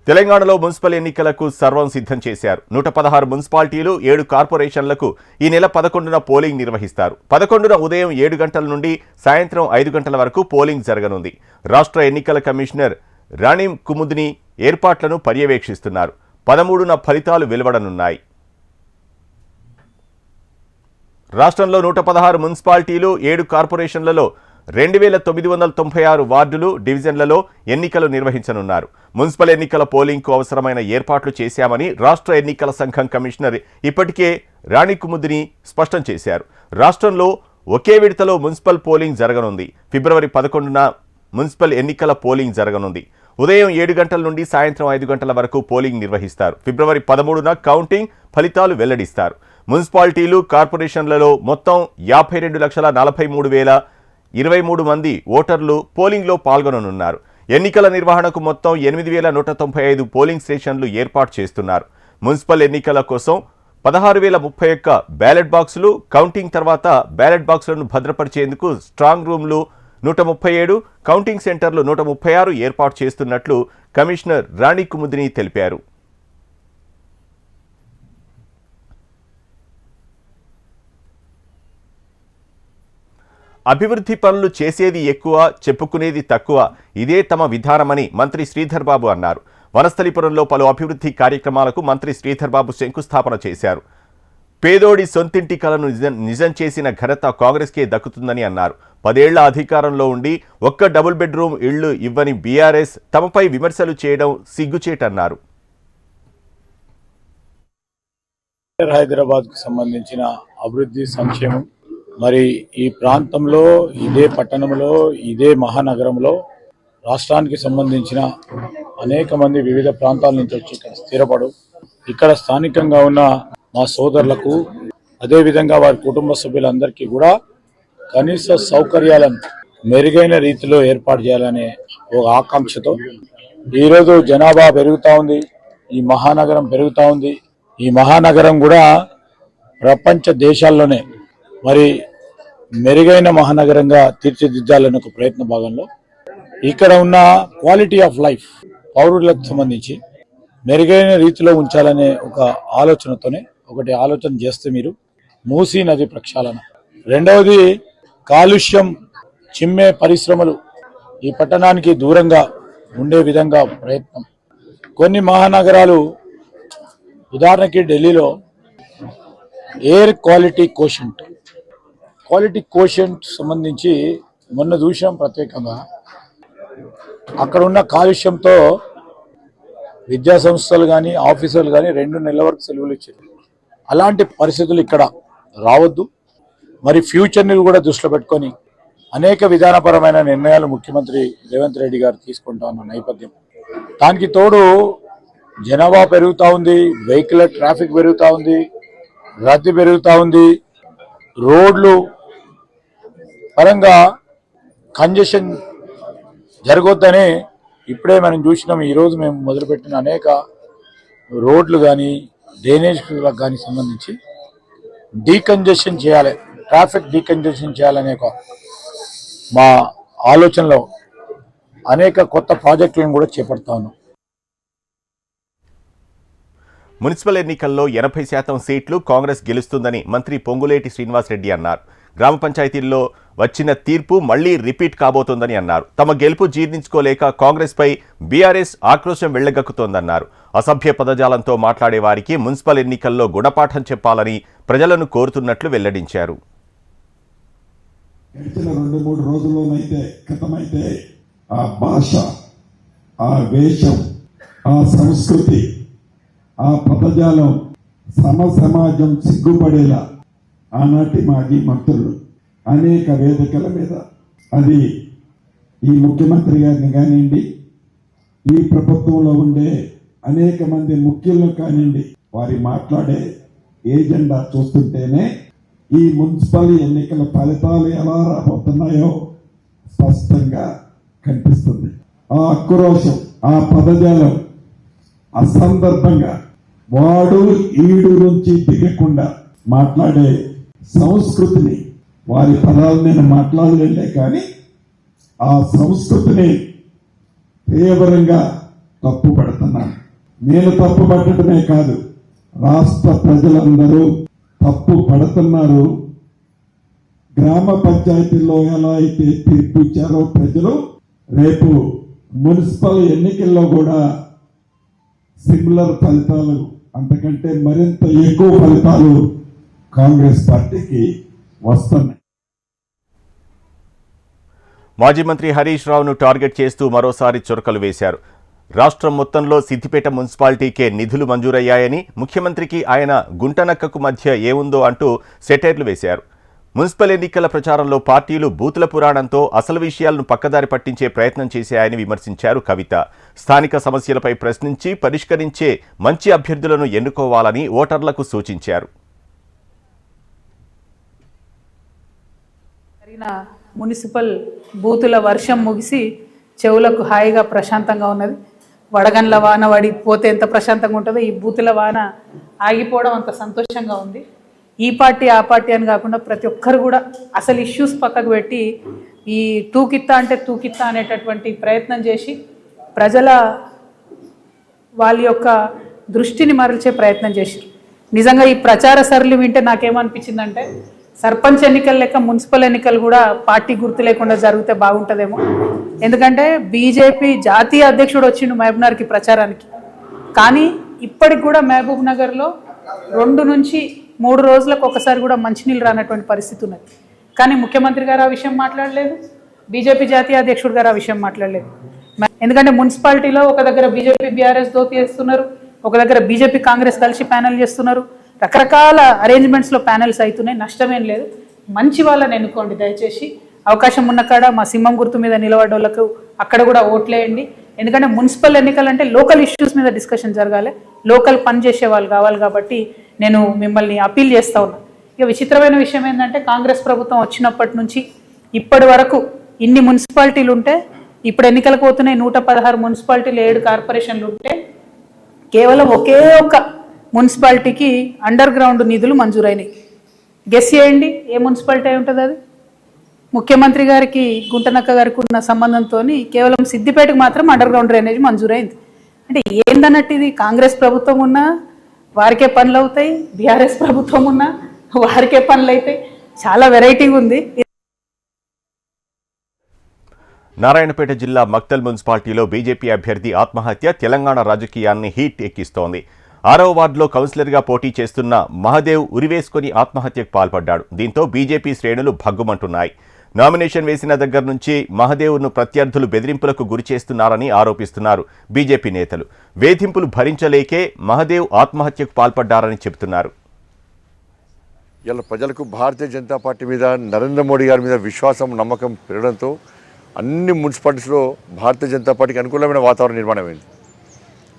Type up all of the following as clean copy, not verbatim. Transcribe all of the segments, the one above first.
తెలంగాణలో మున్సిపల్ ఎన్నికలకు సర్వం సిద్ధం చేశారు. 116 మున్సిపాలిటీలు, 7 కార్పొరేషన్లకు ఈ నెల 11న పోలింగ్ నిర్వహిస్తారు. 11న ఉదయం 7 గంటల నుండి సాయంత్రం 5 గంటల వరకు పోలింగ్ జరగనుంది. రాష్ట్ర ఎన్నికల కమిషనర్ రాణి కుముదిని ఏర్పాట్లను పర్యవేక్షిస్తున్నారు. 13న ఫలితాలు వెలువడనున్నాయి. రాష్ట్రంలో 116 మున్సిపాలిటీలు, 7 కార్పొరేషన్లలో 2996 వార్డులు, డివిజన్లలో ఎన్నికలు నిర్వహించనున్నారు. మున్సిపల్ ఎన్నికల పోలింగ్కు అవసరమైన ఏర్పాట్లు చేశామని రాష్ట్ర ఎన్నికల సంఘం కమిషనర్ ఇప్పటికే రాణి కుముదిని స్పష్టం చేశారు. రాష్ట్రంలో ఒకే విడతలో మున్సిపల్ పోలింగ్ జరగనుంది. ఫిబ్రవరి 11న మున్సిపల్ ఎన్నికల పోలింగ్ జరగనుంది. ఉదయం 7 గంటల నుండి సాయంత్రం 5 గంటల వరకు పోలింగ్ నిర్వహిస్తారు. ఫిబ్రవరి 13న కౌంటింగ్ ఫలితాలు వెల్లడిస్తారు. మున్సిపాలిటీలు, కార్పొరేషన్లలో మొత్తం 52,43,023 మంది ఓటర్లు పోలింగ్లో పాల్గొననున్నారు. ఎన్నికల నిర్వహణకు మొత్తం 8,195 పోలింగ్ స్టేషన్లు ఏర్పాటు చేస్తున్నారు. మున్సిపల్ ఎన్నికల కోసం 16,031 బ్యాలెట్ బాక్సులు, కౌంటింగ్ తర్వాత బ్యాలెట్ బాక్సులను భద్రపరిచేందుకు స్ట్రాంగ్ రూమ్లు 137, కౌంటింగ్ సెంటర్లు 136 ఏర్పాటు చేస్తున్నట్లు కమిషనర్ రాణి కుముదిని తెలిపారు. అభివృద్ధి పనులు చేసేది ఎక్కువ, చెప్పుకునేది తక్కువ, ఇదే తమ విధానమని మంత్రి శ్రీధర్ బాబు అన్నారు. వనస్థలిపురంలో పలు అభివృద్ధి కార్యక్రమాలకు మంత్రి శ్రీధర్ బాబు శంకుస్థాపన చేశారు. పేదోడి సొంతింటి కలను నిజం చేసిన ఘనత కాంగ్రెస్కే దక్కుతుందని అన్నారు. 10 ఏళ్ల అధికారంలో ఉండి ఒక్క డబుల్ బెడ్రూమ్ ఇళ్లు ఇవ్వని బీఆర్ఎస్ తమపై విమర్శలు చేయడం సిగ్గుచేటన్నారు. హైదరాబాద్ కు సంబంధించిన అభివృద్ధి సంక్షేమం మరి ఈ ప్రాంతంలో, ఇదే పట్టణంలో, ఇదే మహానగరంలో రాష్ట్రానికి సంబంధించిన అనేక మంది వివిధ ప్రాంతాల నుంచి వచ్చి ఇక్కడ స్థిరపడు, ఇక్కడ స్థానికంగా ఉన్న మా సోదరులకు, అదేవిధంగా వారి కుటుంబ సభ్యులందరికీ కూడా కనీస సౌకర్యాలను మెరుగైన రీతిలో ఏర్పాటు చేయాలనే ఒక ఆకాంక్షతో ఈరోజు జనాభా పెరుగుతూ ఉంది, ఈ మహానగరం పెరుగుతూ ఉంది. ఈ మహానగరం కూడా ప్రపంచ దేశాల్లోనే మరి మెరుగైన మహానగరంగా తీర్చిదిద్దాలనే ఒక ప్రయత్న భాగంలో ఇక్కడ ఉన్న క్వాలిటీ ఆఫ్ లైఫ్ పౌరులకు సంబంధించి మెరుగైన రీతిలో ఉంచాలనే ఒక ఆలోచనతోనే ఒకటి ఆలోచన చేస్తే మీరు మూసీ నది ప్రక్షాళన, రెండవది కాలుష్యం చిమ్మే పరిశ్రమలు ఈ పట్టణానికి దూరంగా ఉండే విధంగా ప్రయత్నం. కొన్ని మహానగరాలు, ఉదాహరణకి ఢిల్లీలో ఎయిర్ క్వాలిటీ కోషెంట్ సంబంధించి మొన్న చూసాం ప్రత్యేకంగా. అక్కడ ఉన్న కాలుష్యంతో విద్యా సంస్థలు కానీ, ఆఫీసర్లు కానీ 2 నెలల వరకు సెలవులు ఇచ్చారు. అలాంటి పరిస్థితులు ఇక్కడ రావద్దు. మరి ఫ్యూచర్ని కూడా దృష్టిలో పెట్టుకొని అనేక విధానపరమైన నిర్ణయాలు ముఖ్యమంత్రి రేవంత్ రెడ్డి గారు తీసుకుంటా ఉన్న నేపథ్యం, దానికి తోడు జనాభా పెరుగుతూ ఉంది, వెహికల్ ట్రాఫిక్ పెరుగుతూ ఉంది, రద్దీ పెరుగుతూ ఉంది, రోడ్లు పరంగా కంజెషన్ జరగొద్దని ఇప్పుడే మనం చూసినాం. ఈరోజు మేము మొదలుపెట్టిన అనేక రోడ్లు కానీ, డ్రైనేజ్లకు కానీ సంబంధించి డీకంజెషన్ చేయాలి, ట్రాఫిక్ డీకంజెషన్ చేయాలనే మా ఆలోచనలో అనేక కొత్త ప్రాజెక్టులను కూడా చేపడతా ఉన్నాం. మున్సిపల్ ఎన్నికల్లో 80% సీట్లు కాంగ్రెస్ గెలుస్తుందని మంత్రి పొంగులేటి శ్రీనివాసరెడ్డి అన్నారు. గ్రామ పంచాయతీల్లో వచ్చిన తీర్పు మళ్లీ రిపీట్ కాబోతోందని అన్నారు. తమ గెలుపు జీర్ణించుకోలేక కాంగ్రెస్పై బీఆర్ఎస్ ఆక్రోశం వెళ్లగక్కుతోందన్నారు. అసభ్య పదజాలంతో మాట్లాడే వారికి మున్సిపల్ ఎన్నికల్లో గుణపాఠం చెప్పాలని ప్రజలను కోరుతున్నట్లు వెల్లడించారు. గడిచిన 2-3 రోజుల్లోనైతే క్రితమైతే ఆ భాష, ఆ వేషం, ఆ సంస్కృతి, ఆ పదజాలం సమాజం సిగ్గుపడేలా ఆనాటి మాజీ మంత్రులు అనేక వేదికల మీద, అది ఈ ముఖ్యమంత్రి గారిని కానివ్వండి, ఈ ప్రభుత్వంలో ఉండే అనేక మంది ముఖ్యులను కానివ్వండి, వారి మాట్లాడే ఏజెండా చూస్తుంటేనే ఈ మున్సిపల్ ఎన్నికల ఫలితాలు ఎలా రాబోతున్నాయో స్పష్టంగా కనిపిస్తుంది. ఆ ఆక్రోశం, ఆ పదజాలం అసందర్భంగా వాడు ఈడు నుంచి దిగకుండా మాట్లాడే సంస్కృతిని, వారి పదాలు నేను మాట్లాడలేదే కానీ ఆ సంస్కృతిని తీవ్రంగా తప్పు పడుతున్నాను. నేను తప్పు పట్టడమే కాదు, రాష్ట్ర ప్రజలందరూ తప్పు పడుతున్నారు. గ్రామ పంచాయతీల్లో ఎలా అయితే తీర్పు ఇచ్చారో ప్రజలు, రేపు మున్సిపల్ ఎన్నికల్లో కూడా సిమిలర్ ఫలితాలు, అంతకంటే మరింత ఎక్కువ ఫలితాలు కాంగ్రెస్ పార్టీకి వస్తున్నాయి. మాజీ మంత్రి హరీష్ రావును టార్గెట్ చేస్తూ మరోసారి చురకలు వేశారు. రాష్ట్రం మొత్తంలో సిద్దిపేట మున్సిపాలిటీకే నిధులు మంజూరయ్యాయని, ముఖ్యమంత్రికి ఆయన గుంటనక్కకు మధ్య ఏముందో అంటూ సెటైర్లు వేశారు. మున్సిపల్ ఎన్నికల ప్రచారంలో పార్టీలు బూతుల పురాణంతో అసలు విషయాలను పక్కదారి పట్టించే ప్రయత్నం చేశాయని విమర్శించారు కవిత. స్థానిక సమస్యలపై ప్రశ్నించి పరిష్కరించే మంచి అభ్యర్థులను ఎన్నుకోవాలని ఓటర్లకు సూచించారు. మున్సిపల్ బూతుల వర్షం ముగిసి చెవులకు హాయిగా ప్రశాంతంగా ఉన్నది. వడగండ్ల వాన పడిపోతే ఎంత ప్రశాంతంగా ఉంటుందో ఈ బూతుల వాన ఆగిపోవడం అంత సంతోషంగా ఉంది. ఈ పార్టీ ఆ పార్టీ అని కాకుండా ప్రతి ఒక్కరు కూడా అసలు ఇష్యూస్ పక్కకు పెట్టి ఈ తూకిత్తా అంటే తూకిత్తా అనేటటువంటి ప్రయత్నం చేసి ప్రజల వాళ్ళ యొక్క దృష్టిని మరల్చే ప్రయత్నం చేశారు. నిజంగా ఈ ప్రచార సరళి వింటే నాకేమనిపించిందంటే, సర్పంచ్ ఎన్నికలు లెక్క మున్సిపల్ ఎన్నికలు కూడా పార్టీ గుర్తు లేకుండా జరిగితే బాగుంటుందేమో. ఎందుకంటే బీజేపీ జాతీయ అధ్యక్షుడు వచ్చిండు మహబూబ్నగర్కి ప్రచారానికి, కానీ ఇప్పటికి కూడా మహబూబ్ నగర్లో 2 నుంచి 3 రోజులకు ఒకసారి కూడా మంచినీళ్ళు రానటువంటి పరిస్థితి ఉన్నది. కానీ ముఖ్యమంత్రి గారు ఆ విషయం మాట్లాడలేదు, బీజేపీ జాతీయ అధ్యక్షుడు గారు ఆ విషయం మాట్లాడలేదు. ఎందుకంటే మున్సిపాలిటీలో ఒక దగ్గర బీజేపీ బీఆర్ఎస్ దోతి చేస్తున్నారు, ఒక దగ్గర బీజేపీ కాంగ్రెస్ కలిసి ప్యానెల్ చేస్తున్నారు, రకరకాల అరేంజ్మెంట్స్లో ప్యానెల్స్ అవుతున్నాయి. నష్టమేం లేదు, మంచి వాళ్ళని ఎన్నుకోండి దయచేసి. అవకాశం ఉన్న కాడ మా సింహం గుర్తు మీద నిలబడ్డోళ్ళకు అక్కడ కూడా ఓట్లేయండి. ఎందుకంటే మున్సిపల్ ఎన్నికలు అంటే లోకల్ ఇష్యూస్ మీద డిస్కషన్ జరగాలి, లోకల్ పని చేసే వాళ్ళు కావాలి. కాబట్టి నేను మిమ్మల్ని అపీల్ చేస్తా ఉన్నా. ఇక విచిత్రమైన విషయం ఏంటంటే, కాంగ్రెస్ ప్రభుత్వం వచ్చినప్పటి నుంచి ఇప్పటి వరకు ఇన్ని మున్సిపాలిటీలు ఉంటే, ఇప్పుడు ఎన్నికలకు పోతున్నాయి 116 మున్సిపాలిటీలు, 7 కార్పొరేషన్లు ఉంటే కేవలం ఒకే ఒక్క మున్సిపాలిటీకి అండర్ గ్రౌండ్ నిధులు మంజూరైనాయి. గెస్ చేయండి ఏ మున్సిపాలిటీ అయి ఉంటుంది అది? ముఖ్యమంత్రి గారికి గుంటనక్క గారికి ఉన్న సంబంధంతో కేవలం సిద్దిపేటకు మాత్రం అండర్ గ్రౌండ్ డ్రైనేజ్ మంజూరైంది. అంటే ఏందన్నట్టు ఇది? కాంగ్రెస్ ప్రభుత్వం ఉన్నా వారికే పనులు అవుతాయి, బీఆర్ఎస్ ప్రభుత్వం ఉన్నా వారికే పనులు అవుతాయి. చాలా వెరైటీగా ఉంది. నారాయణపేట జిల్లా మక్తల్ మున్సిపాలిటీలో బీజేపీ అభ్యర్థి ఆత్మహత్య తెలంగాణ రాజకీయాన్ని హీట్ ఎక్కిస్తోంది. 6వ వార్డులో కౌన్సిలర్గా పోటీ చేస్తున్న మహదేవ్ ఉరివేసుకుని ఆత్మహత్యకు పాల్పడ్డాడు. దీంతో బీజేపీ శ్రేణులు భగ్గుమంటున్నాయి. నామినేషన్ వేసిన దగ్గర నుంచి మహదేవ్ను ప్రత్యర్థులు బెదిరింపులకు గురి చేస్తున్నారని ఆరోపిస్తున్నారు బీజేపీ నేతలు. వేధింపులు భరించలేకే మహదేవ్ ఆత్మహత్యకు పాల్పడ్డారని చెబుతున్నారు. ఇలా ప్రజలకు భారతీయ జనతా పార్టీ మీద, నరేంద్ర మోడీ గారి మీద విశ్వాసం, నమ్మకం పెరగడంతో అన్ని మున్సిపాలిటీస్లో భారతీయ జనతా పార్టీకి అనుకూలమైన వాతావరణం నిర్మాణమైంది.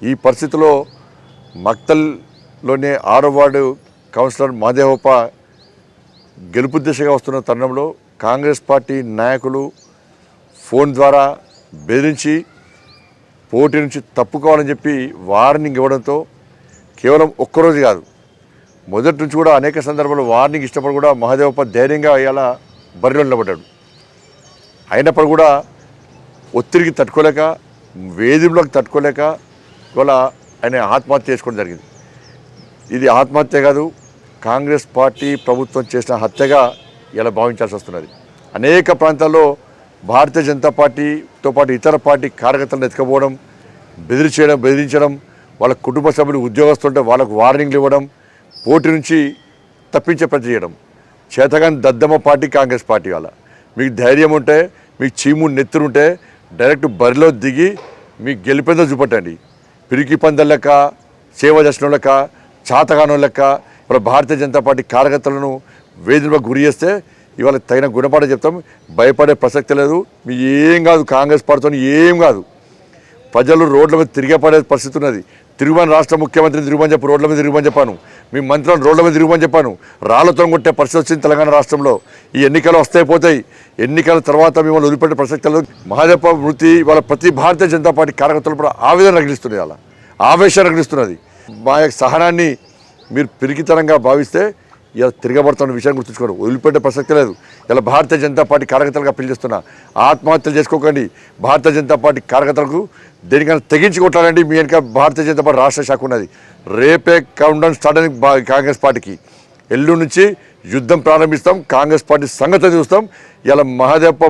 ఈ పరిస్థితిలో మక్తల్లోనే 6వ వార్డు కౌన్సిలర్ మహదేవప్ప గెలుపు దిశగా వస్తున్న తరుణంలో కాంగ్రెస్ పార్టీ నాయకులు ఫోన్ ద్వారా బెదిరించి పోటీ నుంచి తప్పుకోవాలని చెప్పి వార్నింగ్ ఇవ్వడంతో కేవలం ఒక్కరోజు కాదు, మొదటి నుంచి కూడా అనేక సందర్భాల్లో వార్నింగ్ ఇష్టపడి కూడా మహదేవప్ప ధైర్యంగా ఇలా బరిలో నిలబడ్డాడు. అయినప్పుడు కూడా ఒత్తిడికి తట్టుకోలేక, వేధింపులకు తట్టుకోలేక ఇవాళ ఆయన ఆత్మహత్య చేసుకోవడం జరిగింది. ఇది ఆత్మహత్య కాదు, కాంగ్రెస్ పార్టీ ప్రభుత్వం చేసిన హత్యగా ఇలా భావించాల్సి వస్తున్నది. అనేక ప్రాంతాల్లో భారతీయ జనతా పార్టీతో పాటు ఇతర పార్టీ కార్యకర్తలను ఎత్తుకపోవడం, బెదిరించడం, వాళ్ళ కుటుంబ సభ్యులు ఉద్యోగస్తుంటే వాళ్ళకు వార్నింగ్లు ఇవ్వడం, పోటీ నుంచి తప్పించే ప్రతి చేయడం. చేతగాని దద్దమ్మ పార్టీ కాంగ్రెస్ పార్టీ వాళ్ళ. మీకు ధైర్యం ఉంటే, మీకు చీము నెత్తురుంటే డైరెక్ట్ బరిలో దిగి మీకు గెలిపేందో చూపట్టండి. పిరికి పందల లెక్క, సేవ చేసిన లెక్క, చాతగానో లెక్క ఇప్పుడు భారతీయ జనతా పార్టీ కార్యకర్తలను వేధింపులకు గురి చేస్తే ఇవాళ తగిన గుణపాఠం చెప్తాం. భయపడే ప్రసక్తి లేదు. మీ ఏం కాదు, కాంగ్రెస్ పార్టీతో ఏం కాదు. ప్రజలు రోడ్ల మీద తిరిగే పడే పరిస్థితి ఉన్నది. తిరుగుమని రాష్ట్ర ముఖ్యమంత్రిని తిరుగుమని చెప్పి రోడ్ల మీద తిరుగుమని చెప్పాను, మీ మంత్రులను రోడ్ల మీద తిరుగుమని చెప్పాను. రాళ్లతో కొట్టే పరిస్థితి వచ్చింది తెలంగాణ రాష్ట్రంలో. ఈ ఎన్నికలు వస్తాయి పోతాయి, ఎన్నికల తర్వాత మిమ్మల్ని వదిలిపెట్టే ప్రసక్తి లేదు. మహదేవప్ప మృతి వాళ్ళ ప్రతి భారతీయ జనతా పార్టీ కార్యకర్తలు కూడా ఆవేదన రగిలిస్తున్నది, అలా ఆవేశం రగిలిస్తున్నది. మా యొక్క సహనాన్ని మీరు పిరికితనంగా భావిస్తే ఇలా తిరగబడుతున్న విషయాన్ని గుర్తుంచుకోండి, వదిలిపెట్టే ప్రసక్తి లేదు. ఇలా భారతీయ జనతా పార్టీ కార్యకర్తలుగా అప్పీల్ చేస్తున్నా, ఆత్మహత్యలు చేసుకోకండి. భారతీయ జనతా పార్టీ కార్యకర్తలకు దేనికైనా తెగించి కొట్టాలండి. మీ వెనుక భారతీయ జనతా పార్టీ రాష్ట్ర శాఖ ఉన్నది. రేపే కౌంటౌన్ స్టార్ట్ అయింది కాంగ్రెస్ పార్టీకి. ఎల్లుండి నుంచి యుద్ధం ప్రారంభిస్తాం. కాంగ్రెస్ పార్టీ సంగతి చూస్తాం. ఇలా మహదేవప్ప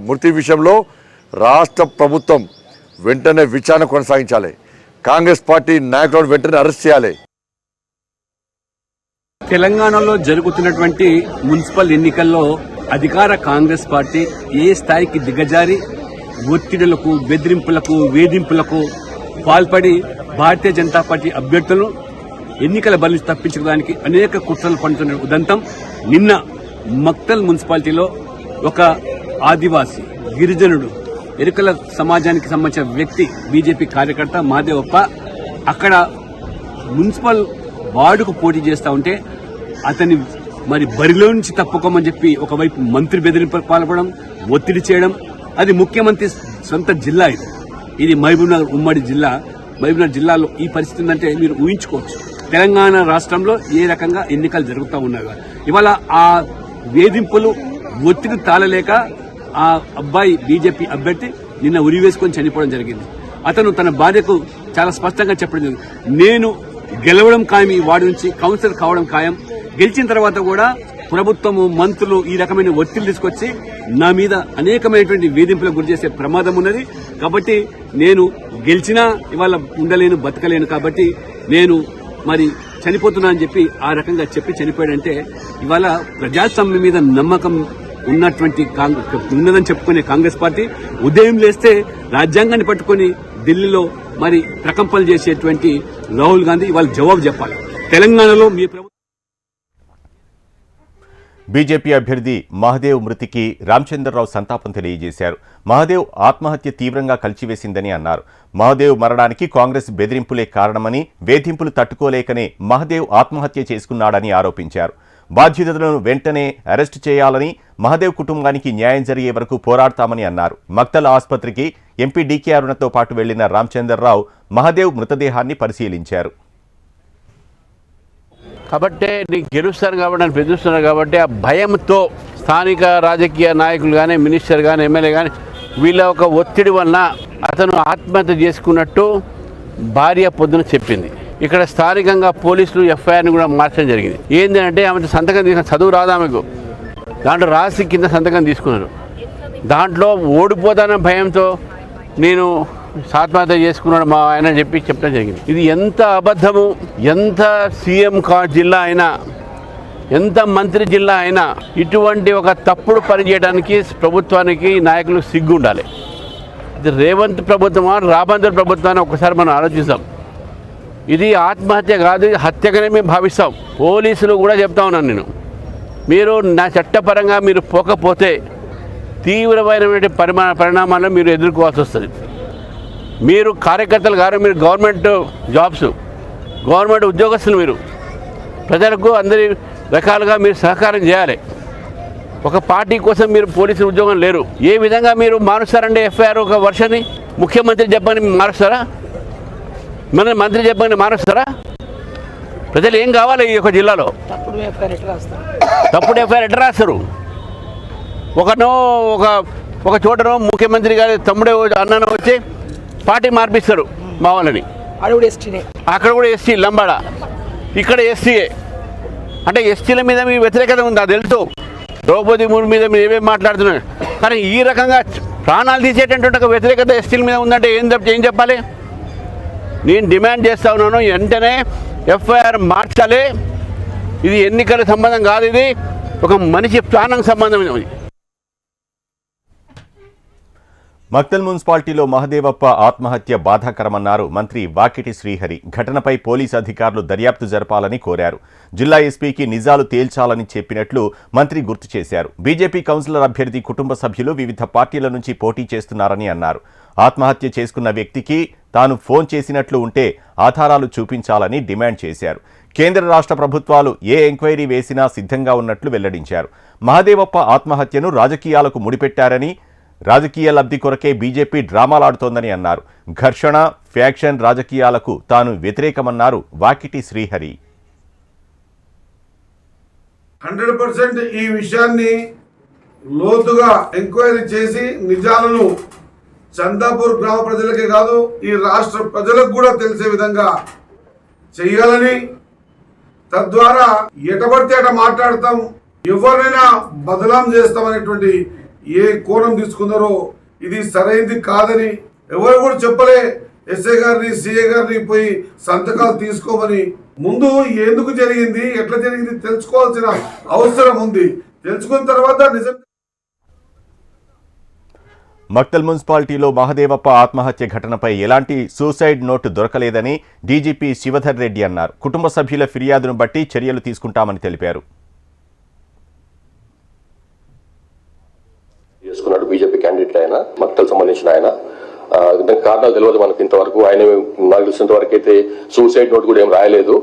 మృతి విషయంలో రాష్ట్ర ప్రభుత్వం వెంటనే విచారణ కొనసాగించాలి. కాంగ్రెస్ పార్టీ నాయకులను వెంటనే అరెస్ట్ చేయాలి. తెలంగాణలో జరుగుతున్నటువంటి మున్సిపల్ ఎన్నికల్లో అధికార కాంగ్రెస్ పార్టీ ఏ స్థాయికి దిగజారి ఒత్తిడులకు, బెదిరింపులకు, వేధింపులకు పాల్పడి భారతీయ జనతా పార్టీ అభ్యర్థులను ఎన్నికల బలి తప్పించడానికి అనేక కుట్రలు పడుతున్న ఉదంతం నిన్న మక్తల్ మున్సిపాలిటీలో ఒక ఆదివాసీ గిరిజనుడు ఎరుకల సమాజానికి సంబంధించిన వ్యక్తి బీజేపీ కార్యకర్త మాదేవప్ప అక్కడ మున్సిపల్ వార్డుకు పోటీ చేస్తూ ఉంటే అతని మరి బరిలో నుంచి తప్పుకోమని చెప్పి ఒకవైపు మంత్రి బెదిరింపులకు పాల్పడడం, ఒత్తిడి చేయడం. అది ముఖ్యమంత్రి సొంత జిల్లా. ఇది మహబూబ్నగర్ ఉమ్మడి జిల్లా. మహబూబ్నగర్ జిల్లాలో ఈ పరిస్థితి ఉందంటే మీరు ఊహించుకోవచ్చు. తెలంగాణ రాష్ట్రంలో ఏ రకంగా ఎన్నికలు జరుగుతూ ఉన్నాయి. ఇవాళ ఆ వేధింపులు, ఒత్తిడి తాళలేక ఆ అబ్బాయి బీజేపీ అభ్యర్థి నిన్న ఉరివేసుకొని చనిపోవడం జరిగింది. అతను తన భార్యకు చాలా స్పష్టంగా చెప్పడం జరిగింది, నేను గెలవడం ఖాయం, ఈ వార్డు నుంచి కౌన్సిలర్ కావడం ఖాయం. గెలిచిన తర్వాత కూడా ప్రభుత్వము, మంత్రులు ఈ రకమైన ఒత్తిడి తీసుకొచ్చి నా మీద అనేకమైనటువంటి వేధింపులకు గురి చేసే ప్రమాదం ఉన్నది. కాబట్టి నేను గెలిచినా ఇవాళ ఉండలేను, బతకలేను. కాబట్టి నేను మరి చనిపోతున్నా అని చెప్పి ఆ రకంగా చెప్పి చనిపోయాడంటే ఇవాళ ప్రజాస్వామ్యం మీద నమ్మకం ఉన్నదని చెప్పుకునే కాంగ్రెస్ పార్టీ ఉదయం లేస్తే రాజ్యాంగాన్ని పట్టుకుని ఢిల్లీలో మరి ప్రకంపనలు చేసేటువంటి రాహుల్ గాంధీ ఇవాళ జవాబు చెప్పాలి. తెలంగాణలో మీ ప్రభుత్వం బీజేపీ అభ్యర్థి మహదేవ్ మృతికి రామచంద్రరావు సంతాపం తెలియజేశారు. మహదేవ్ ఆత్మహత్య తీవ్రంగా కలిచివేసిందని అన్నారు. మహదేవ్ మరణానికి కాంగ్రెస్ బెదిరింపులే కారణమని, వేధింపులు తట్టుకోలేకనే మహదేవ్ ఆత్మహత్య చేసుకున్నాడని ఆరోపించారు. బాధ్యులను వెంటనే అరెస్టు చేయాలని, మహదేవ్ కుటుంబానికి న్యాయం జరిగే వరకు పోరాడతామని అన్నారు. మక్తల్ ఆసుపత్రికి ఎంపీ డీకే అరుణతో పాటు వెళ్లిన రామచంద్రరావు మహదేవ్ మృతదేహాన్ని పరిశీలించారు. కాబట్టి నీకు గెలుస్తారు కాబట్టి నన్ను బెదిరిస్తున్నారు కాబట్టి ఆ భయంతో స్థానిక రాజకీయ నాయకులు కానీ, మినిస్టర్ కానీ, ఎమ్మెల్యే కానీ వీళ్ళ ఒక ఒత్తిడి వలన అతను ఆత్మహత్య చేసుకున్నట్టు భార్య పొద్దున చెప్పింది. ఇక్కడ స్థానికంగా పోలీసులు ఎఫ్ఐఆర్ని కూడా మార్చడం జరిగింది. ఏంటంటే ఆమె సంతకం తీసుకున్న, చదువు రాదు ఆమెకు, దాంట్లో రాసి కింద సంతకం తీసుకున్నారు. దాంట్లో ఓడిపోతానన్న భయంతో నేను ఆత్మహత్య చేసుకున్నాడు మా ఆయన చెప్పి చెప్పడం జరిగింది. ఇది ఎంత అబద్ధము! ఎంత సీఎం జిల్లా అయినా, ఎంత మంత్రి జిల్లా అయినా ఇటువంటి ఒక తప్పుడు పని చేయడానికి ప్రభుత్వానికి, నాయకులు సిగ్గు ఉండాలి. ఇది రేవంత్ ప్రభుత్వమా, రాబందర్ ప్రభుత్వాన్ని ఒకసారి మనం ఆలోచిస్తాం. ఇది ఆత్మహత్య కాదు, ఇది హత్యగానే మేము భావిస్తాం. పోలీసులు కూడా చెప్తా ఉన్నాను నేను, మీరు నా చట్టపరంగా మీరు పోకపోతే తీవ్రమైనటువంటి పరిణామాలను మీరు ఎదుర్కోవాల్సి వస్తుంది. మీరు కార్యకర్తలు గారు, మీరు గవర్నమెంట్ జాబ్స్, గవర్నమెంట్ ఉద్యోగస్తులు, మీరు ప్రజలకు అందరి రకాలుగా మీరు సహకారం చేయాలి. ఒక పార్టీ కోసం మీరు పోలీసులు ఉద్యోగం లేరు. ఏ విధంగా మీరు మారుస్తారంటే ఎఫ్ఐఆర్ ఒక వర్షాన్ని ముఖ్యమంత్రి చెప్పని మారుస్తారా? మన మంత్రి చెప్పని మారుస్తారా? ప్రజలు ఏం కావాలి? ఈ యొక్క జిల్లాలో తప్పుడు ఎఫ్ఐఆర్ ఎట్లా రాస్తారు? ఒక చోటనో ముఖ్యమంత్రి గారి తమ్ముడే అన్ననో వచ్చి పార్టీ మార్పిస్తారు మా వాళ్ళని. అక్కడ కూడా ఎస్టీ లంబాడ, ఇక్కడ ఎస్టీఏ. అంటే ఎస్టీల మీద మీ వ్యతిరేకత ఉంది, అది తెలుసు. ద్రౌపది ముర్ము మీద మీరు ఏమేమి మాట్లాడుతున్నారు, కానీ ఈ రకంగా ప్రాణాలు తీసేటటువంటి ఒక వ్యతిరేకత ఎస్టీల మీద ఉందంటే ఏం చెప్పాలి? నేను డిమాండ్ చేస్తా ఉన్నాను, వెంటనే ఎఫ్ఐఆర్ మార్చాలి. ఇది ఎన్నికల సంబంధం కాదు, ఇది ఒక మనిషి ప్రాణం సంబంధం. మక్తల్ మున్సిపాలిటీలో మహదేవప్ప ఆత్మహత్య బాధాకరమన్నారు మంత్రి వాకిటి శ్రీహరి. ఘటనపై పోలీసు అధికారులు దర్యాప్తు జరపాలని కోరారు. జిల్లా ఎస్పీకి నిజాలు తేల్చాలని చెప్పినట్లు మంత్రి గుర్తు చేశారు. బీజేపీ కౌన్సిలర్ అభ్యర్థి కుటుంబ సభ్యులు వివిధ పార్టీల నుంచి పోటీ చేస్తున్నారని అన్నారు. ఆత్మహత్య చేసుకున్న వ్యక్తికి తాను ఫోన్ చేసినట్లు ఉంటే ఆధారాలు చూపించాలని డిమాండ్ చేశారు. కేంద్ర రాష్ట్ర ప్రభుత్వాలు ఏ ఎంక్వైరీ వేసినా సిద్ధంగా ఉన్నట్లు వెల్లడించారు. మహదేవప్ప ఆత్మహత్యను రాజకీయాలకు ముడిపెట్టారని, రాజకీయ లబ్ధి కొరకే బీజేపీ డ్రామాలాడుతోందని అన్నారు. ఘర్షణ, ఫ్యాక్షన్ రాజకీయాలకు తాను వ్యతిరేకమన్నారు వాకిటి శ్రీహరి. 100% ఈ విషయాన్ని లోతుగా ఎంక్వైరీ చేసి నిజాలను చందాపూర్ గ్రామ ప్రజలకే కాదు ఈ రాష్ట్ర ప్రజలకు కూడా తెలిసే విధంగా చేయాలని, తద్వారా ఎటబడితే అట మాట్లాడతాం, ఎవరినైనా బదలాం చేస్తామనేటువంటి ఏ కోణం తీసుకున్నారో ఇది సరైనది కాదని ఎవరు కూడా చెప్పలే. ఎస్ఐ గారిని సిఐ గారిని పోయి సంతకాలు తీసుకోమని. ముందు ఎందుకు జరిగింది, ఎట్లా జరిగింది తెలుసుకోవాల్సిన అవసరం ఉంది. తెలుసుకున్న తర్వాత నిజం. మక్తల్ మున్సిపాలిటీలో మహదేవప్ప ఆత్మహత్య ఘటనపై ఎలాంటి సూసైడ్ నోటు దొరకలేదని డీజీపీ శివధర్ రెడ్డి అన్నారు. కుటుంబ సభ్యుల ఫిర్యాదును బట్టి చర్యలు తీసుకుంటామని తెలిపారు. చేసుకున్నాడు బీజేపీ క్యాండిడేట్ ఆయన, మక్తల్ సంబంధించిన ఆయన. దానికి కారణాలు తెలియదు మనకు ఇంతవరకు. ఆయన నాకు తెలిసినంత వరకు అయితే సూసైడ్ నోట్ కూడా ఏం రాయలేదు.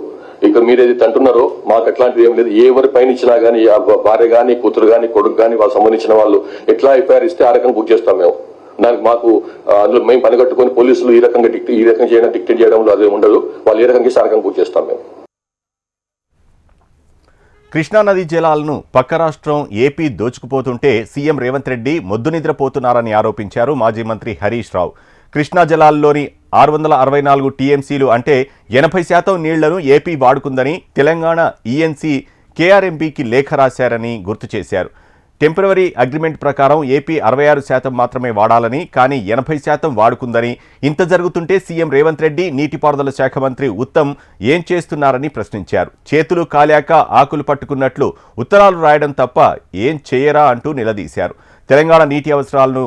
ఇక మీరు ఏదైతే అంటున్నారో మాకు అట్లాంటిది ఏం లేదు. ఎవరి పైన ఇచ్చినా కానీ భార్య కానీ కూతురు కానీ కొడుకు కానీ వాళ్ళకి సంబంధించిన వాళ్ళు ఎట్లా ఎఫ్ఐఆర్ ఇస్తే ఆ రకంగా బుక్ చేస్తాం మేము. దానికి మాకు అందులో మేము పని కట్టుకొని పోలీసులు ఈ రకంగా చేయడం డిక్టేట్ చేయడంలో అదే ఉండదు. వాళ్ళు ఏ రకంగా ఇస్తే ఆ రకంగా బుక్ చేస్తాం మేము. కృష్ణానది జలాలను పక్క రాష్ట్రం ఏపీ దోచుకుపోతుంటే సీఎం రేవంత్ రెడ్డి మొద్దు నిద్రపోతున్నారని ఆరోపించారు మాజీ మంత్రి హరీష్ రావు. కృష్ణా జలాల్లోని 664 టీఎంసీలు అంటే 80% నీళ్లను ఏపీ వాడుకుందని తెలంగాణ ఈఎన్సీ కేఆర్ఎంబీకి లేఖ రాశారని గుర్తు చేశారు. టెంపరరీ అగ్రిమెంట్ ప్రకారం ఏపీ 66% మాత్రమే వాడాలని, కానీ 80% వాడుకుందని. ఇంత జరుగుతుంటే సీఎం రేవంత్ రెడ్డి నీటిపారుదల శాఖ మంత్రి ఉత్తమ్ ఏం చేస్తున్నారని ప్రశ్నించారు. చేతులు కాలాక ఆకులు పట్టుకున్నట్లు ఉత్తరాలు రాయడం తప్ప ఏం చేయరా అంటూ నిలదీశారు. తెలంగాణ నీటి అవసరాలను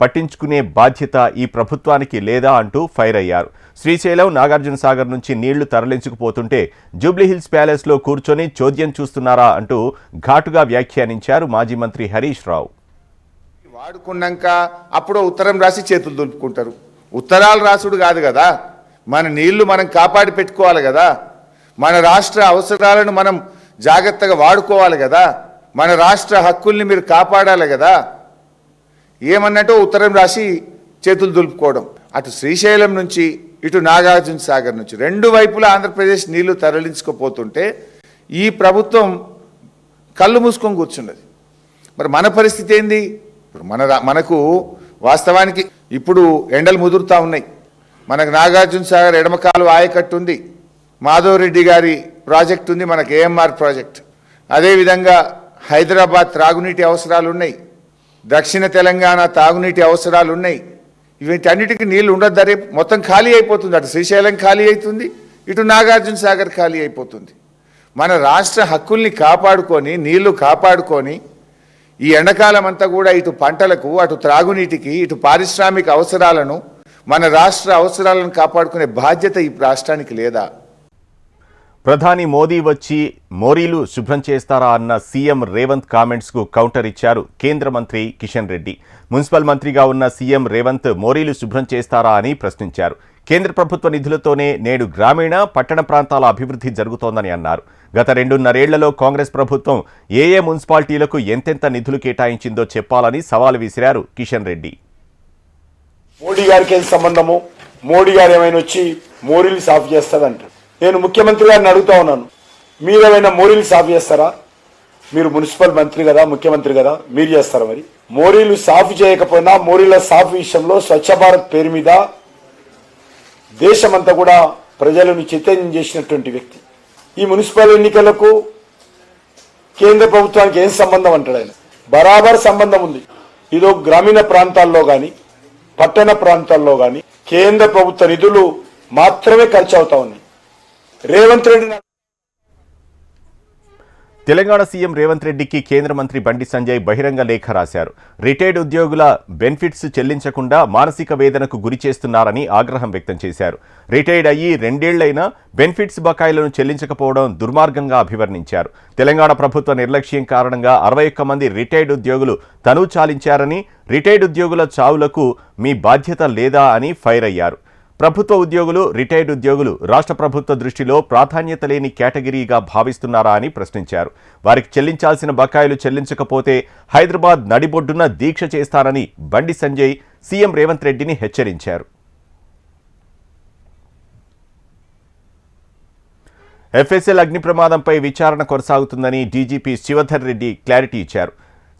పట్టించుకునే బాధ్యత ఈ ప్రభుత్వానికి లేదా అంటూ ఫైర్ అయ్యారు. శ్రీశైలం, నాగార్జున సాగర్ నుంచి నీళ్లు తరలించుకుపోతుంటే జూబ్లీహిల్స్ ప్యాలెస్లో కూర్చొని చోద్యం చూస్తున్నారా అంటూ ఘాటుగా వ్యాఖ్యానించారు మాజీ మంత్రి హరీష్ రావు. వాడుకున్నాక అప్పుడు ఉత్తరం రాసి చేతులు దులుపుకుంటారు. ఉత్తరాలు రాసుడు కాదు కదా, మన నీళ్లు మనం కాపాడి పెట్టుకోవాలి కదా, మన రాష్ట్ర అవసరాలను మనం జాగ్రత్తగా వాడుకోవాలి కదా, మన రాష్ట్ర హక్కుల్ని మీరు కాపాడాలి కదా. ఏమన్నట్టు ఉత్తరం రాసి చేతులు దులుపుకోవడం. అటు శ్రీశైలం నుంచి ఇటు నాగార్జున సాగర్ నుంచి రెండు వైపులా ఆంధ్రప్రదేశ్ నీళ్లు తరలించుకుపోతుంటే ఈ ప్రభుత్వం కళ్ళు మూసుకొని కూర్చున్నది. మరి మన పరిస్థితి ఏంది? ఇప్పుడు మనకు వాస్తవానికి ఇప్పుడు ఎండలు ముదురుతూ ఉన్నాయి. మనకు నాగార్జున సాగర్ ఎడమకాలు ఆయకట్టు ఉంది, మాధవరెడ్డి గారి ప్రాజెక్ట్ ఉంది, మనకు ఏఎంఆర్ ప్రాజెక్ట్. అదేవిధంగా హైదరాబాద్ త్రాగునీటి అవసరాలు ఉన్నాయి, దక్షిణ తెలంగాణ తాగునీటి అవసరాలు ఉన్నాయి. వీటన్నిటికీ నీళ్లు ఉండద్దు. రేపు మొత్తం ఖాళీ అయిపోతుంది. అటు శ్రీశైలం ఖాళీ అవుతుంది, ఇటు నాగార్జున సాగర్ ఖాళీ అయిపోతుంది. మన రాష్ట్ర హక్కుల్ని కాపాడుకొని నీళ్లు కాపాడుకొని ఈ ఎండాకాలం అంతా కూడా ఇటు పంటలకు, అటు త్రాగునీటికి, ఇటు పారిశ్రామిక అవసరాలను, మన రాష్ట్ర అవసరాలను కాపాడుకునే బాధ్యత ఈ రాష్ట్రానికి లేదా? ప్రధాని మోదీ వచ్చి మోరీలు శుభ్రం చేస్తారా అన్న సీఎం రేవంత్ కామెంట్స్కు కౌంటర్ ఇచ్చారు కేంద్ర మంత్రి కిషన్ రెడ్డి. మున్సిపల్ మంత్రిగా ఉన్న సీఎం రేవంత్ మోరీలు శుభ్రం చేస్తారా అని ప్రశ్నించారు. కేంద్ర ప్రభుత్వ నిధులతోనే నేడు గ్రామీణ, పట్టణ ప్రాంతాల అభివృద్ధి జరుగుతోందని అన్నారు. గత 2.5 ఏళ్లలో కాంగ్రెస్ ప్రభుత్వం ఏ మున్సిపాలిటీలకు ఎంతెంత నిధులు కేటాయించిందో చెప్పాలని సవాల్ విసిరారు కిషన్ రెడ్డి. మోడీ గారికి ఏం సంబంధము? మోడీ గారు ఏమైనా వచ్చి మోరీలు సాఫ్ చేస్తారంటారు. నేను ముఖ్యమంత్రి గారిని అడుగుతా ఉన్నాను, మీరేమైనా మోరీలు సాఫ్ చేస్తారా? మీరు మున్సిపల్ మంత్రి కదా, ముఖ్యమంత్రి కదా, మీరు చేస్తారా? మరి మోరీలు సాఫ్ చేయకపోయినా మోరీల సాఫ్ విషయంలో స్వచ్ఛ భారత్ పేరు మీద దేశమంతా కూడా ప్రజలను చైతన్యం చేసినటువంటి వ్యక్తి. ఈ మున్సిపల్ ఎన్నికలకు కేంద్ర ప్రభుత్వానికి ఏం సంబంధం అంటాడు ఆయన? బరాబర్ సంబంధం ఉంది. ఇదో గ్రామీణ ప్రాంతాల్లో కానీ పట్టణ ప్రాంతాల్లో కానీ కేంద్ర ప్రభుత్వ నిధులు మాత్రమే ఖర్చు అవుతా ఉన్నాయి. రేవంత్ రెడ్డి తెలంగాణ సీఎం రేవంత్ రెడ్డికి కేంద్ర మంత్రి బండి సంజయ్ బహిరంగ లేఖ రాశారు. రిటైర్డ్ ఉద్యోగుల బెనిఫిట్స్ చెల్లించకుండా మానసిక వేదనకు గురి చేస్తున్నారని ఆగ్రహం వ్యక్తం చేశారు. రిటైర్డ్ అయ్యి 2 ఏళ్లైనా బెనిఫిట్స్ బకాయిలను చెల్లించకపోవడం దుర్మార్గంగా అభివర్ణించారు. తెలంగాణ ప్రభుత్వ నిర్లక్ష్యం కారణంగా 61 మంది రిటైర్డ్ ఉద్యోగులు తనువు చాలించారని, రిటైర్డ్ ఉద్యోగుల చావులకు మీ బాధ్యత లేదా అని ఫైర్ అయ్యారు. ప్రభుత్వ ఉద్యోగులు, రిటైర్డ్ ఉద్యోగులు రాష్ట్ర ప్రభుత్వ దృష్టిలో ప్రాధాన్యత లేని కేటగిరీగా భావిస్తున్నారా అని ప్రశ్నించారు. వారికి చెల్లించాల్సిన బకాయిలు చెల్లించకపోతే హైదరాబాద్ నడిబొడ్డున దీక్ష చేస్తారని బండి సంజయ్ సీఎం రేవంత్ రెడ్డిని హెచ్చరించారు. ఎఫ్ఎస్ఎల్ అగ్ని ప్రమాదంపై విచారణ కొనసాగుతుందని డీజీపీ శివధర్ రెడ్డి క్లారిటీ ఇచ్చారు.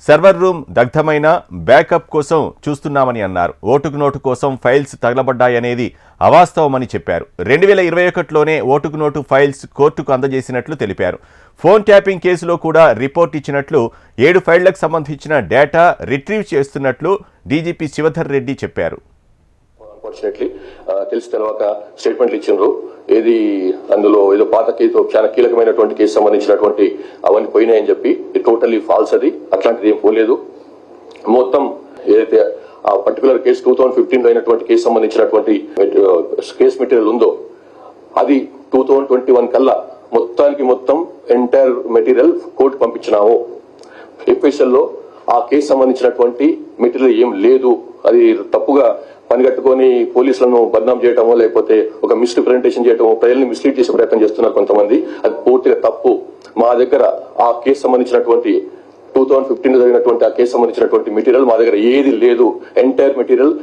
సర్వర్ రూమ్ దగ్ధమైన బ్యాకప్ కోసం చూస్తున్నామని అన్నారు. ఓటుకు నోటు కోసం ఫైల్స్ తగలబడ్డాయనేది అవాస్తవమని చెప్పారు. 2021లోనే ఓటుకు నోటు ఫైల్స్ కోర్టుకు అందజేసినట్లు తెలిపారు. ఫోన్ ట్యాపింగ్ కేసులో కూడా రిపోర్ట్ ఇచ్చినట్లు, 7 ఫైళ్లకు సంబంధించిన డేటా రిట్రీవ్ చేస్తున్నట్లు డీజీపీ శివధర్ రెడ్డి చెప్పారు. అన్ఫార్చునేట్లీ తెలిసి తెలవక స్టేట్మెంట్లు ఇచ్చిండ్రు. ఏది అందులో ఏదో పాత కేసు చాలా కీలకమైనటువంటి కేసు సంబంధించినటువంటి అవన్నీ పోయినాయని చెప్పి ఇది టోటల్లీ ఫాల్స్. అది అట్లాంటిది ఏం పోలేదు. మొత్తం ఏదైతే ఆ పర్టికులర్ కేసు 2015లో అయినటువంటి కేసు సంబంధించినటువంటి కేసు మెటీరియల్ ఉందో అది 2021 కల్లా మొత్తం ఎంటైర్ మెటీరియల్ కోర్టు పంపించినాము. ఎఫ్ఎస్ఎల్ లో ఆ కేసు సంబంధించినటువంటి మెటీరియల్ ఏం లేదు. అది తప్పుగా పనిగట్టుకొని పోలీసులను బద్నాం చేయటమో లేకపోతే ఒక మిస్రిప్రజెంటేషన్ చేయటమో, ప్రజల్ని మిస్లీడ్ చేసే ప్రయత్నం చేస్తున్నారు కొంతమంది. అది పూర్తిగా తప్పు. మా దగ్గర ఆ కేసు సంబంధించినటువంటి 2015 జరిగినటువంటి ఆ కేసు సంబంధించినటువంటి మెటీరియల్ మా దగ్గర ఏది లేదు. Entire material.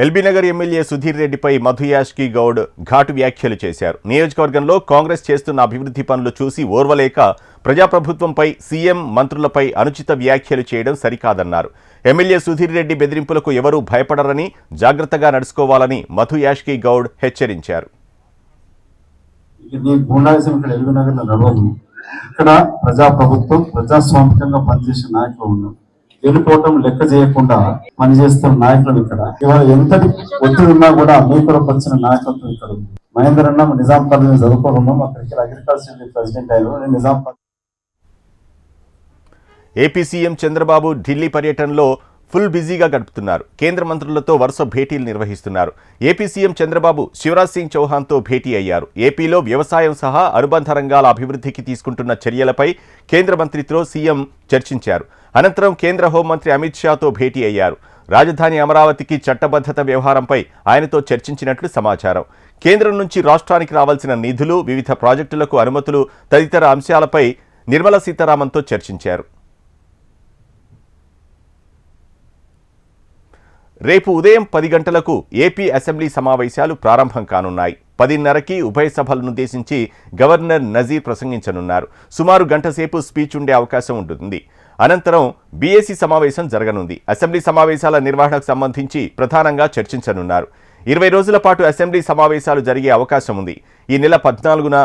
LB Nagar MLA Sudheer రెడ్డిపై మధు యాష్కి గౌడ్ ఘాటు వ్యాఖ్యలు చేశారు. నియోజకవర్గంలో కాంగ్రెస్ చేస్తున్న అభివృద్ధి పనులు చూసి ఓర్వలేక ప్రజాప్రభుత్వంపై సీఎం, మంత్రులపై అనుచిత వ్యాఖ్యలు చేయడం సరికాదన్నారు. ఎమ్మెల్యే సుధీర్ రెడ్డి బెదిరింపులకు ఎవరూ భయపడరని, జాగ్రత్తగా నడుచుకోవాలని మధు యాష్కి గౌడ్ హెచ్చరించారు. ఇక్కడ ప్రజాప్రభుత్వం ప్రజాస్వామికంగా పనిచేసే నాయకులు ఉన్నారు. వెళ్ళిపోవటం లెక్క చేయకుండా పనిచేస్తున్న నాయకులు ఇక్కడ. ఇవాళ ఎంతటి ఒత్తిడి ఉన్నా కూడా పరిచిన నాయకత్వం ఇక్కడ ఉంది. మహేందర్ అన్న నిజామాబాద్ చదువుకోవడం అక్కడికి అగ్రికల్చర్ ప్రెసిడెంట్ అయిన నిజామాబాద్. ఏపీ సీఎం చంద్రబాబు ఢిల్లీ పర్యటనలో ఫుల్ బిజీగా గడుపుతున్నారు. కేంద్ర మంత్రులతో వరుస భేటీలు నిర్వహిస్తున్నారు. ఏపీ సీఎం చంద్రబాబు శివరాజ్ సింగ్ చౌహాన్తో భేటీ అయ్యారు. ఏపీలో వ్యవసాయం సహా అనుబంధ రంగాల అభివృద్ధికి తీసుకుంటున్న చర్యలపై కేంద్ర మంత్రితో సీఎం చర్చించారు. అనంతరం కేంద్ర హోంమంత్రి అమిత్ షాతో భేటీ అయ్యారు. రాజధాని అమరావతికి చట్టబద్ధత వ్యవహారంపై ఆయనతో చర్చించినట్లు సమాచారం. కేంద్రం నుంచి రాష్ట్రానికి రావాల్సిన నిధులు, వివిధ ప్రాజెక్టులకు అనుమతులు తదితర అంశాలపై నిర్మలా సీతారామన్తో చర్చించారు. రేపు ఉదయం 10 గంటలకు ఏపీ అసెంబ్లీ సమావేశాలు ప్రారంభం కానున్నాయి. 10:30కి ఉభయ సభలనుద్దేశించి గవర్నర్ నజీర్ ప్రసంగించనున్నారు. సుమారు గంట సేపు స్పీచ్ ఉండే అవకాశం ఉంటుంది. అనంతరం బీఏసీ సమావేశం జరగనుంది. అసెంబ్లీ సమావేశాల నిర్వహణకు సంబంధించి ప్రధానంగా చర్చించనున్నారు. 20 రోజుల పాటు అసెంబ్లీ సమావేశాలు జరిగే అవకాశం ఉంది. ఈ నెల 14న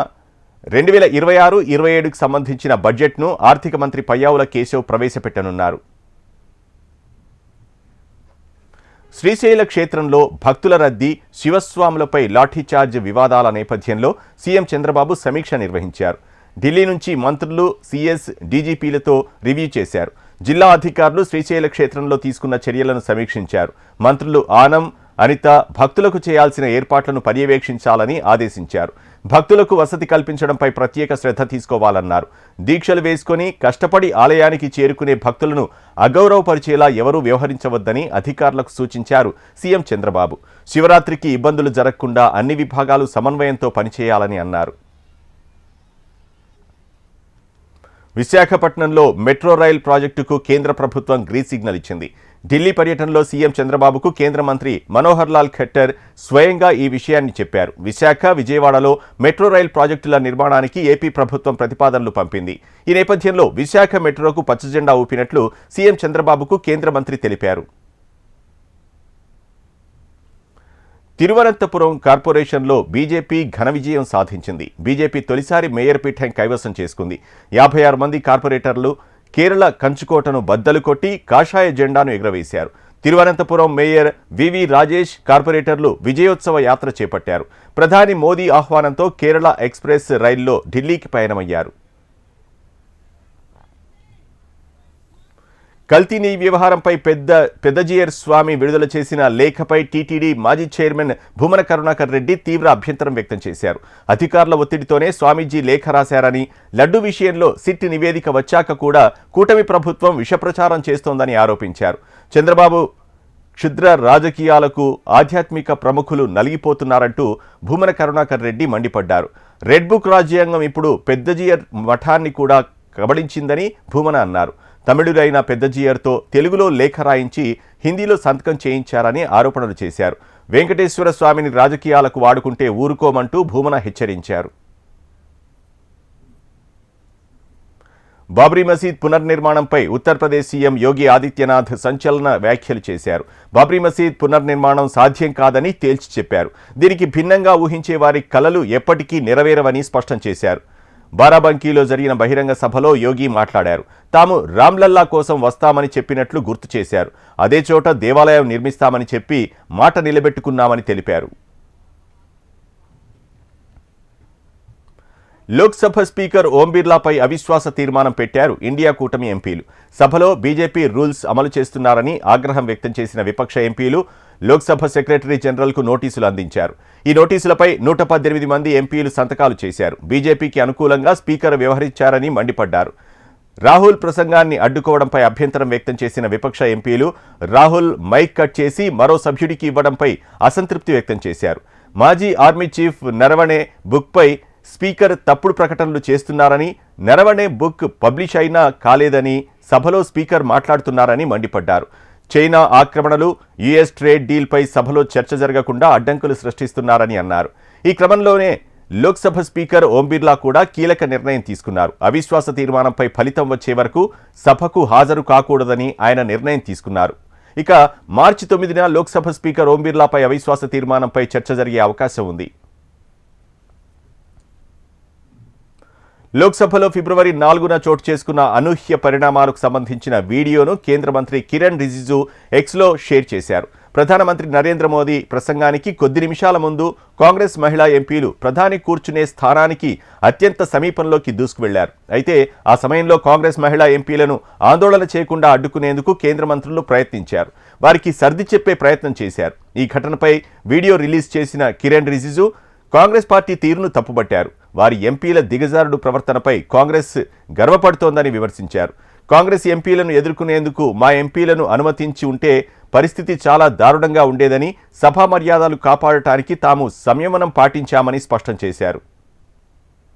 2026-27కు సంబంధించిన బడ్జెట్ను ఆర్థిక మంత్రి పయ్యావుల కేశవ్ ప్రవేశపెట్టనున్నారు. శ్రీశైల క్షేత్రంలో భక్తుల రద్దీ, శివస్వాములపై లాఠీచార్జ్ వివాదాల నేపథ్యంలో సీఎం చంద్రబాబు సమీక్ష నిర్వహించారు. ఢిల్లీ నుంచి మంత్రులు, సీఎస్, డీజీపీలతో రివ్యూ చేశారు. జిల్లా అధికారులు శ్రీశైల క్షేత్రంలో తీసుకున్న చర్యలను సమీక్షించారు. మంత్రులు ఆనం, అనిత భక్తులకు చేయాల్సిన ఏర్పాట్లను పర్యవేక్షించాలని ఆదేశించారు. భక్తులకు వసతి కల్పించడంపై ప్రత్యేక శ్రద్ధ తీసుకోవాలన్నారు. దీక్షలు వేసుకొని కష్టపడి ఆలయానికి చేరుకునే భక్తులను అగౌరవపరిచేలా ఎవరూ వ్యవహరించవద్దని అధికారులకు సూచించారు సీఎం చంద్రబాబు. శివరాత్రికి ఇబ్బందులు జరగకుండా అన్ని విభాగాలు సమన్వయంతో పనిచేయాలని అన్నారు. విశాఖపట్నంలో మెట్రో రైల్ ప్రాజెక్టుకు కేంద్ర ప్రభుత్వం గ్రీన్ సిగ్నల్ ఇచ్చింది. ఢిల్లీ పర్యటనలో సీఎం చంద్రబాబుకు కేంద్ర మంత్రి మనోహర్ లాల్ ఖట్టర్ స్వయంగా ఈ విషయాన్ని చెప్పారు. విశాఖ, విజయవాడలో మెట్రో రైల్ ప్రాజెక్టుల నిర్మాణానికి ఏపీ ప్రభుత్వం ప్రతిపాదనలు పంపింది. ఈ నేపథ్యంలో విశాఖ మెట్రోకు పచ్చజెండా ఊపినట్లు సీఎం చంద్రబాబుకు కేంద్ర మంత్రి తెలిపారు. తిరువనంతపురం కార్పొరేషన్లో బీజేపీ ఘన విజయం సాధించింది. బీజేపీ తొలిసారి మేయర్ పీఠం కైవసం చేసుకుంది. 56 మంది కార్పొరేటర్లు కేరళ కంచుకోటను బద్దలు కొట్టి కాషాయ జెండాను ఎగురవేశారు. తిరువనంతపురం మేయర్ వివి రాజేష్, కార్పొరేటర్లు విజయోత్సవ యాత్ర చేపట్టారు. ప్రధాని మోదీ ఆహ్వానంతో కేరళ ఎక్స్ప్రెస్ రైల్లో ఢిల్లీకి పయనమయ్యారు. కల్తీ వ్యవహారంపై పెద్దజీయర్ స్వామి విడుదల చేసిన లేఖపై టీటీడీ మాజీ చైర్మన్ భూమన కరుణాకర్ రెడ్డి తీవ్ర అభ్యంతరం వ్యక్తం చేశారు. అధికారుల ఒత్తిడితోనే స్వామీజీ లేఖ రాశారని, లడ్డు విషయంలో సిట్ నివేదిక వచ్చాక కూడా కూటమి ప్రభుత్వం విషప్రచారం చేస్తోందని ఆరోపించారు. చంద్రబాబు క్షుద్ర రాజకీయాలకు ఆధ్యాత్మిక ప్రముఖులు నలిగిపోతున్నారంటూ భూమన కరుణాకర్ రెడ్డి మండిపడ్డారు. రెడ్ బుక్ రాజ్యాంగం ఇప్పుడు పెద్దజీయర్ మఠాన్ని కూడా కబళించిందని భూమన అన్నారు. తమిళుడైన పెద్దజీయర్తో తెలుగులో లేఖ రాయించి హిందీలో సంతకం చేయించారని ఆరోపణలు చేశారు. వెంకటేశ్వర స్వామిని రాజకీయాలకు వాడుకుంటే ఊరుకోమంటూ భూమన హెచ్చరించారు. బాబ్రీ మసీద్ పునర్నిర్మాణంపై ఉత్తరప్రదేశ్ సీఎం యోగి ఆదిత్యనాథ్ సంచలన వ్యాఖ్యలు చేశారు. బాబ్రీ మసీద్ పునర్నిర్మాణం సాధ్యం కాదని తేల్చి చెప్పారు. దీనికి భిన్నంగా ఊహించే వారి కలలు ఎప్పటికీ నెరవేరవని స్పష్టం చేశారు. బారాబంకీలో జరిగిన బహిరంగ సభలో యోగి మాట్లాడారు. తాము రామ్లల్లా కోసం వస్తామని చెప్పినట్లు గుర్తు చేశారు. అదే చోట దేవాలయం నిర్మిస్తామని చెప్పి మాట నిలబెట్టుకున్నామని తెలిపారు. లోక్సభ స్పీకర్ ఓం బిర్లాపై అవిశ్వాస తీర్మానం పెట్టారు ఇండియా కూటమి ఎంపీలు. సభలో బీజేపీ రూల్స్ అమలు చేస్తున్నారని ఆగ్రహం వ్యక్తం చేసిన విపక్ష ఎంపీలు లోక్సభ సెక్రటరీ జనరల్కు నోటీసులు అందించారు. ఈ నోటీసులపై 118 మంది ఎంపీలు సంతకాలు చేశారు. బీజేపీకి అనుకూలంగా స్పీకర్ వ్యవహరించారని మండిపడ్డారు. రాహుల్ ప్రసంగాన్ని అడ్డుకోవడంపై అభ్యంతరం వ్యక్తం చేసిన విపక్ష ఎంపీలు రాహుల్ మైక్ కట్ చేసి మరో సభ్యుడికి ఇవ్వడంపై అసంతృప్తి వ్యక్తం చేశారు. మాజీ ఆర్మీ చీఫ్ నరవణే బుక్పై స్పీకర్ తప్పుడు ప్రకటనలు చేస్తున్నారని, నరవణే బుక్ పబ్లిష్ అయినా కాలేదని సభలో స్పీకర్ మాట్లాడుతున్నారని మండిపడ్డారు. చైనా ఆక్రమణలు, యుఎస్ ట్రేడ్ డీల్పై సభలో చర్చ జరగకుండా అడ్డంకులు సృష్టిస్తున్నారని అన్నారు. ఈ క్రమంలోనే లోక్సభ స్పీకర్ ఓం బిర్లా కూడా కీలక నిర్ణయం తీసుకున్నారు. అవిశ్వాస తీర్మానంపై ఫలితం వచ్చే వరకు సభకు హాజరు కాకూడదని ఆయన నిర్ణయం తీసుకున్నారు. ఇక మార్చి 9న లోక్సభ స్పీకర్ ఓం బిర్లాపై అవిశ్వాస తీర్మానంపై చర్చ జరిగే అవకాశం ఉంది. లోక్సభలో ఫిబ్రవరి 4న చోటు చేసుకున్న అనూహ్య పరిణామాలకు సంబంధించిన వీడియోను కేంద్ర మంత్రి కిరణ్ రిజిజు ఎక్స్లో షేర్ చేశారు. ప్రధానమంత్రి నరేంద్ర మోదీ ప్రసంగానికి కొద్ది నిమిషాల ముందు కాంగ్రెస్ మహిళా ఎంపీలు ప్రధాని కూర్చునే స్థానానికి అత్యంత సమీపంలోకి దూసుకువెళ్లారు. అయితే ఆ సమయంలో కాంగ్రెస్ మహిళా ఎంపీలను ఆందోళన చేయకుండా అడ్డుకునేందుకు కేంద్ర మంత్రులు ప్రయత్నించారు. వారికి సర్ది చెప్పే ప్రయత్నం చేశారు. ఈ ఘటనపై వీడియో రిలీజ్ చేసిన కిరణ్ రిజిజు కాంగ్రెస్ పార్టీ తీరును తప్పుబట్టారు. వారి ఎంపీల దిగజారుడు ప్రవర్తనపై కాంగ్రెస్ గర్వపడుతోందని విమర్శించారు. కాంగ్రెస్ ఎంపీలను ఎదుర్కొనేందుకు మా ఎంపీలను అనుమతించి ఉంటే పరిస్థితి చాలా దారుణంగా ఉండేదని, సభా మర్యాదలు కాపాడటానికి తాము సంయమనం పాటించామని స్పష్టం చేశారు.